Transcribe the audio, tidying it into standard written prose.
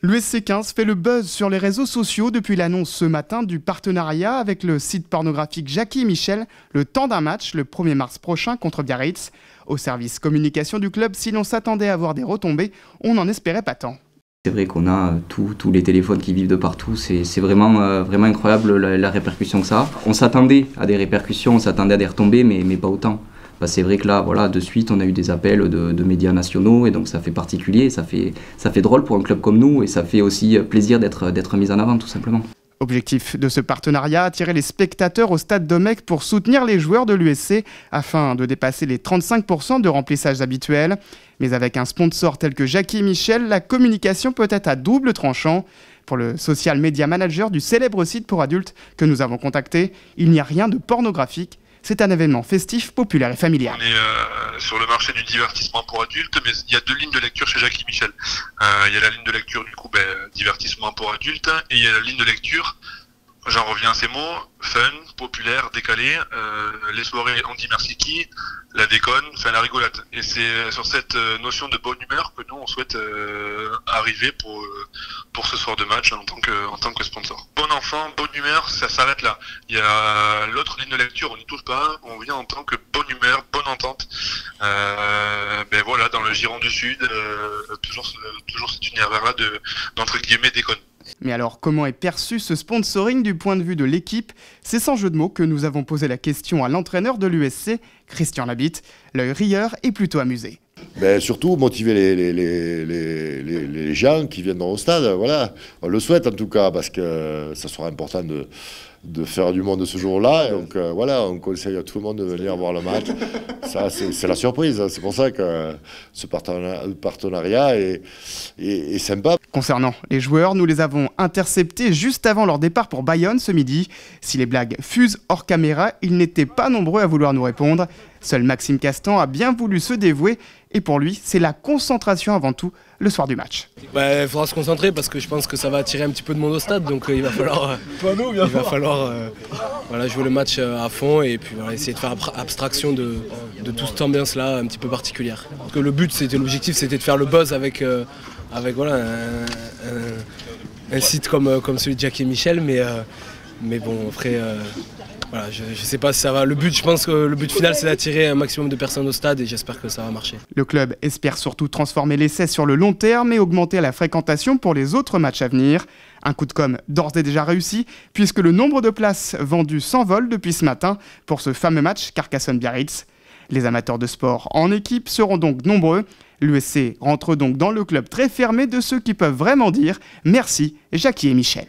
L'USC 15 fait le buzz sur les réseaux sociaux depuis l'annonce ce matin du partenariat avec le site pornographique Jackie et Michel, le temps d'un match le 1er mars prochain contre Biarritz. Au service communication du club, si l'on s'attendait à avoir des retombées, on n'en espérait pas tant. C'est vrai qu'on a tous les téléphones qui vivent de partout, c'est vraiment incroyable la répercussion que ça a. On s'attendait à des répercussions, on s'attendait à des retombées, mais pas autant. C'est vrai que là, voilà, de suite, on a eu des appels de médias nationaux et donc ça fait particulier, ça fait drôle pour un club comme nous et ça fait aussi plaisir d'être mis en avant tout simplement. Objectif de ce partenariat, attirer les spectateurs au stade Domecq pour soutenir les joueurs de l'USC afin de dépasser les 35% de remplissage habituel. Mais avec un sponsor tel que Jackie et Michel, la communication peut être à double tranchant. Pour le social media manager du célèbre site pour adultes que nous avons contacté, il n'y a rien de pornographique. C'est un événement festif, populaire et familial. On est sur le marché du divertissement pour adultes, mais il y a deux lignes de lecture chez Jackie Michel. Il y a la ligne de lecture du coup, divertissement pour adultes, et il y a la ligne de lecture, j'en reviens à ces mots, fun, populaire, décalé, les soirées on dit merci qui, la déconne, la rigolade. Et c'est sur cette notion de bonne humeur que nous on souhaite arriver pour ce soir de match en tant que sponsor. Bon enfant, bonne humeur, ça s'arrête là. Il y a l'autre ligne de lecture, on n'y touche pas, on vient en tant que bonne humeur, bonne entente. Voilà, dans le giron du Sud, toujours cet univers-là d'entre guillemets déconne. Mais alors, comment est perçu ce sponsoring du point de vue de l'équipe? C'est sans jeu de mots que nous avons posé la question à l'entraîneur de l'USC, Christian Labitte. L'œil rieur est plutôt amusé. Surtout motiver les gens qui viendront au stade, voilà. On le souhaite en tout cas, parce que ça sera important de faire du monde ce jour-là. Donc voilà, on conseille à tout le monde de venir voir le match. Ça, c'est la surprise. C'est pour ça que ce partenariat est sympa. Concernant les joueurs, nous les avons interceptés juste avant leur départ pour Bayonne ce midi. Si les blagues fusent hors caméra, ils n'étaient pas nombreux à vouloir nous répondre. Seul Maxime Castan a bien voulu se dévouer et pour lui, c'est la concentration avant tout le soir du match. Il faudra se concentrer parce que je pense que ça va attirer un petit peu de monde au stade, donc il va falloir, jouer le match à fond et puis essayer de faire abstraction de toute cette ambiance-là un petit peu particulière. Parce que l'objectif c'était de faire le buzz avec un site comme celui de Jackie et Michel, mais bon après... je ne sais pas si ça va. Je pense que le but final, c'est d'attirer un maximum de personnes au stade et j'espère que ça va marcher. Le club espère surtout transformer l'essai sur le long terme et augmenter la fréquentation pour les autres matchs à venir. Un coup de com' d'ores et déjà réussi, puisque le nombre de places vendues s'envole depuis ce matin pour ce fameux match Carcassonne-Biarritz. Les amateurs de sport en équipe seront donc nombreux. L'USC rentre donc dans le club très fermé de ceux qui peuvent vraiment dire merci Jackie et Michel.